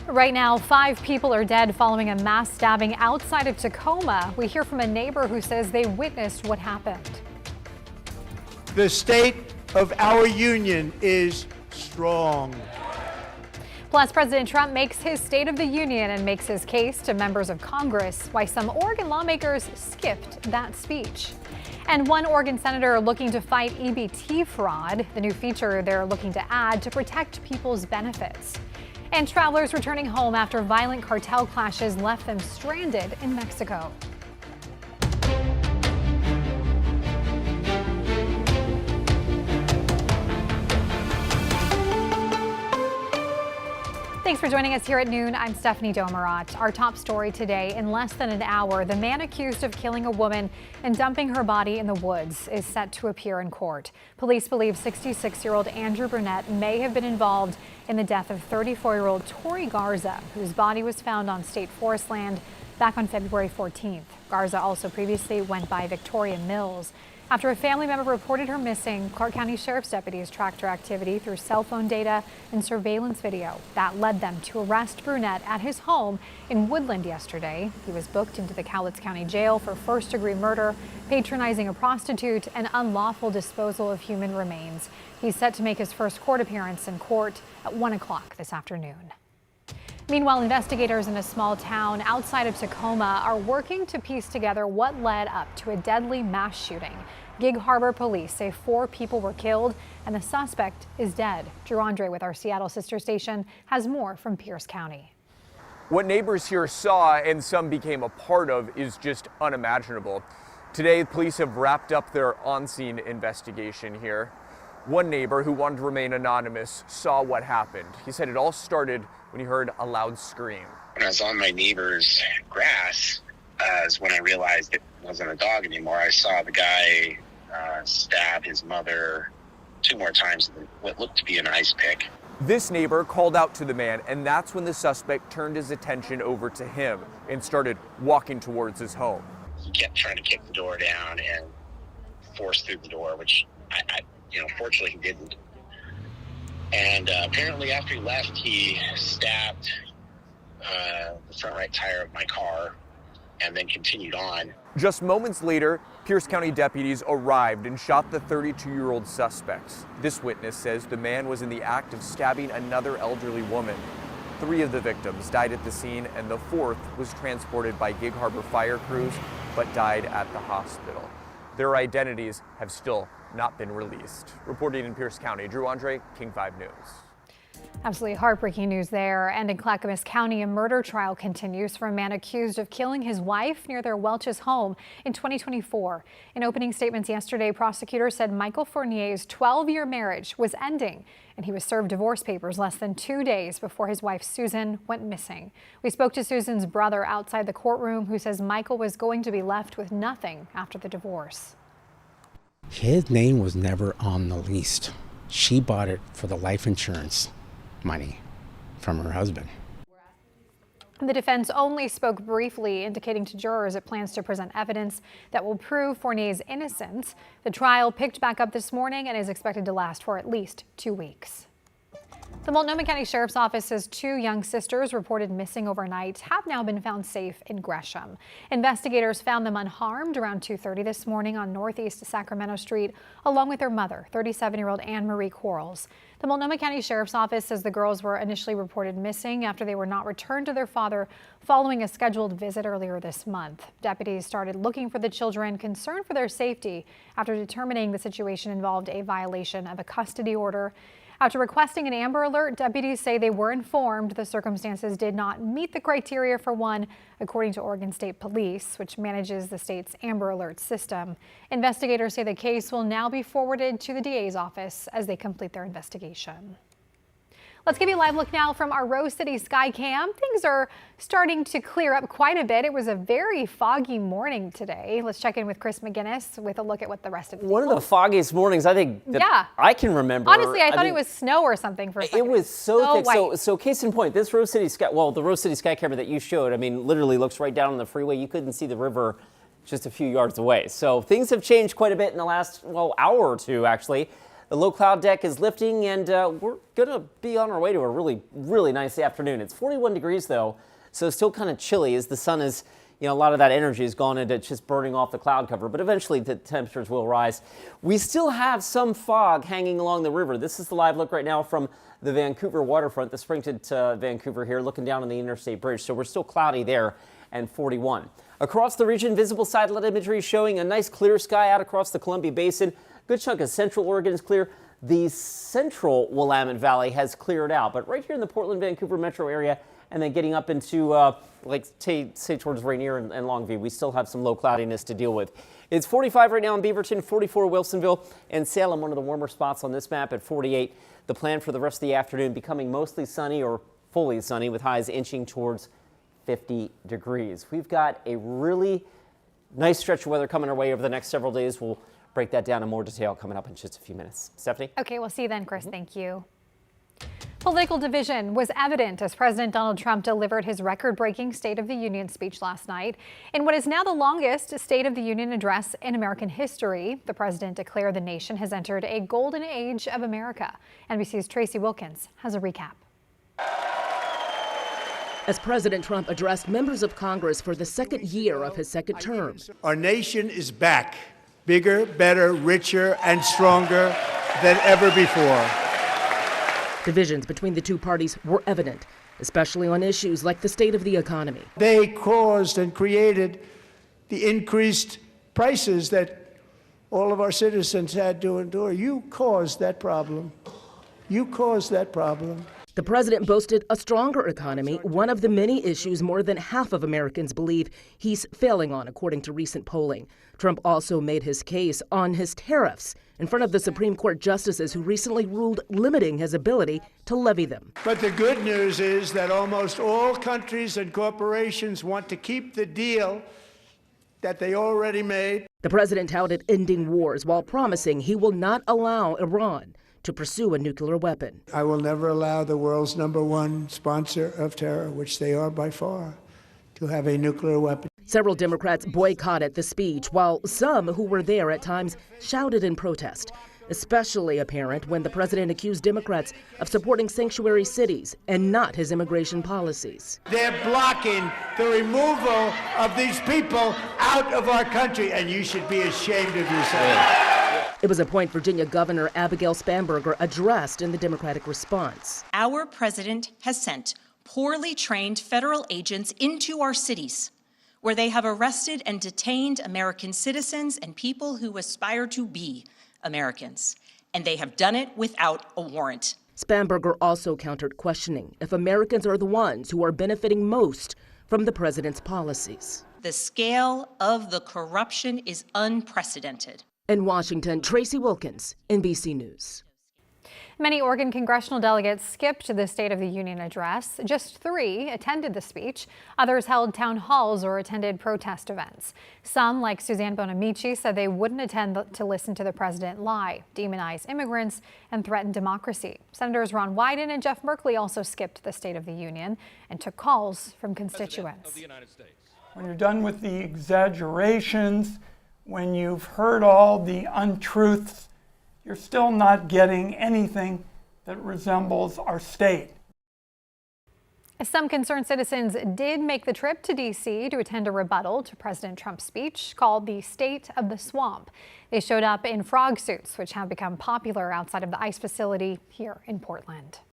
Right now, 5 people are dead following a mass stabbing outside of Tacoma. We hear from a neighbor who says they witnessed what happened. The state of our union is strong. Plus, President Trump makes his State of the Union and makes his case to members of Congress why some Oregon lawmakers skipped that speech. And one Oregon senator looking to fight EBT fraud, the new feature they're looking to add to protect people's benefits. And travelers returning home after violent cartel clashes left them stranded in Mexico. Thanks for joining us here at noon. I'm Stephanie Domerat. Our top story today: in less than an hour, the man accused of killing a woman and dumping her body in the woods is set to appear in court. Police believe 66-year-old Andrew Burnett may have been involved in the death of 34-year-old Tori Garza, whose body was found on state forest land back on February 14th. Garza also previously went by Victoria Mills. After a family member reported her missing, Clark County Sheriff's deputies tracked her activity through cell phone data and surveillance video. That led them to arrest Burnett at his home in Woodland yesterday. He was booked into the Cowlitz County Jail for first-degree murder, patronizing a prostitute, and unlawful disposal of human remains. He's set to make his first court appearance in court at 1 o'clock this afternoon. Meanwhile, investigators in a small town outside of Tacoma are working to piece together what led up to a deadly mass shooting. Gig Harbor police say 4 people were killed and the suspect is dead. Drew Andre with our Seattle sister station has more from Pierce County. What neighbors here saw and some became a part of is just unimaginable. Today, police have wrapped up their on-scene investigation here. One neighbor who wanted to remain anonymous saw what happened. He said it all started when he heard a loud scream. When I was on my neighbor's grass, is when I realized it wasn't a dog anymore. I saw the guy stab his mother 2 more times with what looked to be an ice pick. This neighbor called out to the man, and that's when the suspect turned his attention over to him and started walking towards his home. He kept trying to kick the door down and force through the door, which fortunately he didn't. And apparently after he left, he stabbed the front right tire of my car and then continued on. Just moments later, Pierce County deputies arrived and shot the 32-year-old suspect. This witness says the man was in the act of stabbing another elderly woman. 3 of the victims died at the scene, and the 4th was transported by Gig Harbor fire crews but died at the hospital. Their identities have still not been released. Reporting in Pierce County, Drew Andre, King 5 News. Absolutely heartbreaking news there. And in Clackamas County, a murder trial continues for a man accused of killing his wife near their Welch's home in 2024. In opening statements yesterday, prosecutors said Michael Fournier's 12-year marriage was ending, and he was served divorce papers less than 2 days before his wife Susan went missing. We spoke to Susan's brother outside the courtroom, who says Michael was going to be left with nothing after the divorce. His name was never on the lease. She bought it for the life insurance money from her husband. The defense only spoke briefly, indicating to jurors it plans to present evidence that will prove Fournier's innocence. The trial picked back up this morning and is expected to last for at least 2 weeks. The Multnomah County Sheriff's Office says 2 young sisters reported missing overnight have now been found safe in Gresham. Investigators found them unharmed around 2:30 this morning on Northeast Sacramento Street, along with their mother, 37-year-old Anne Marie Quarles. The Multnomah County Sheriff's Office says the girls were initially reported missing after they were not returned to their father following a scheduled visit earlier this month. Deputies started looking for the children, concerned for their safety, after determining the situation involved a violation of a custody order. After requesting an Amber Alert, deputies say they were informed the circumstances did not meet the criteria for one, according to Oregon State Police, which manages the state's Amber Alert system. Investigators say the case will now be forwarded to the DA's office as they complete their investigation. Let's give you a live look now from our Rose City Sky Cam. Things are starting to clear up quite a bit. It was a very foggy morning today. Let's check in with Chris McGinnis with a look at what the rest of the One of the foggiest mornings I think that I can remember. Honestly, I thought it was snow or something for a second. It was so thick. White. So case in point, this Rose City Sky, the Rose City Sky Camera that you showed, I mean, literally looks right down on the freeway. You couldn't see the river just a few yards away. So things have changed quite a bit in the last, hour or two, actually. The low cloud deck is lifting, and we're going to be on our way to a really, really nice afternoon. It's 41 degrees, though, so it's still kind of chilly as the sun is, a lot of that energy has gone into just burning off the cloud cover, but eventually the temperatures will rise. We still have some fog hanging along the river. This is the live look right now from the Vancouver waterfront, the springtime to Vancouver here, looking down on the interstate bridge. So we're still cloudy there and 41. Across the region, visible satellite imagery showing a nice clear sky out across the Columbia Basin. Good chunk of central Oregon is clear. The central Willamette Valley has cleared out, but right here in the Portland, Vancouver metro area, and then getting up into say towards Rainier and Longview, we still have some low cloudiness to deal with. It's 45 right now in Beaverton, 44 Wilsonville, and Salem, one of the warmer spots on this map at 48. The plan for the rest of the afternoon becoming mostly sunny or fully sunny with highs inching towards 50 degrees. We've got a really nice stretch of weather coming our way over the next several days. We'll break that down in more detail coming up in just a few minutes. Stephanie? Okay, we'll see you then, Chris. Thank you. Political division was evident as President Donald Trump delivered his record-breaking State of the Union speech last night. In what is now the longest State of the Union address in American history, the president declared the nation has entered a golden age of America. NBC's Tracy Wilkins has a recap. As President Trump addressed members of Congress for the second year of his second term. Our nation is back, bigger, better, richer, and stronger than ever before. Divisions between the two parties were evident, especially on issues like the state of the economy. They caused and created the increased prices that all of our citizens had to endure. You caused that problem. You caused that problem. The president boasted a stronger economy, one of the many issues more than half of Americans believe he's failing on, according to recent polling. Trump also made his case on his tariffs in front of the Supreme Court justices who recently ruled limiting his ability to levy them. But the good news is that almost all countries and corporations want to keep the deal that they already made. The president touted ending wars while promising he will not allow Iran to pursue a nuclear weapon. I will never allow the world's #1 sponsor of terror, which they are by far, to have a nuclear weapon. Several Democrats boycotted the speech, while some who were there at times shouted in protest, especially apparent when the president accused Democrats of supporting sanctuary cities and not his immigration policies. They're blocking the removal of these people out of our country, and you should be ashamed of yourself. It was a point Virginia Governor Abigail Spanberger addressed in the Democratic response. Our president has sent poorly trained federal agents into our cities, where they have arrested and detained American citizens and people who aspire to be Americans, and they have done it without a warrant. Spanberger also countered questioning if Americans are the ones who are benefiting most from the president's policies. The scale of the corruption is unprecedented. In Washington, Tracy Wilkins, NBC News. Many Oregon congressional delegates skipped the State of the Union address. Just 3 attended the speech. Others held town halls or attended protest events. Some, like Suzanne Bonamici, said they wouldn't attend to listen to the president lie, demonize immigrants, and threaten democracy. Senators Ron Wyden and Jeff Merkley also skipped the State of the Union and took calls from constituents. When you're done with the exaggerations, when you've heard all the untruths, you're still not getting anything that resembles our state. Some concerned citizens did make the trip to D.C. to attend a rebuttal to President Trump's speech called the State of the Swamp. They showed up in frog suits, which have become popular outside of the ICE facility here in Portland.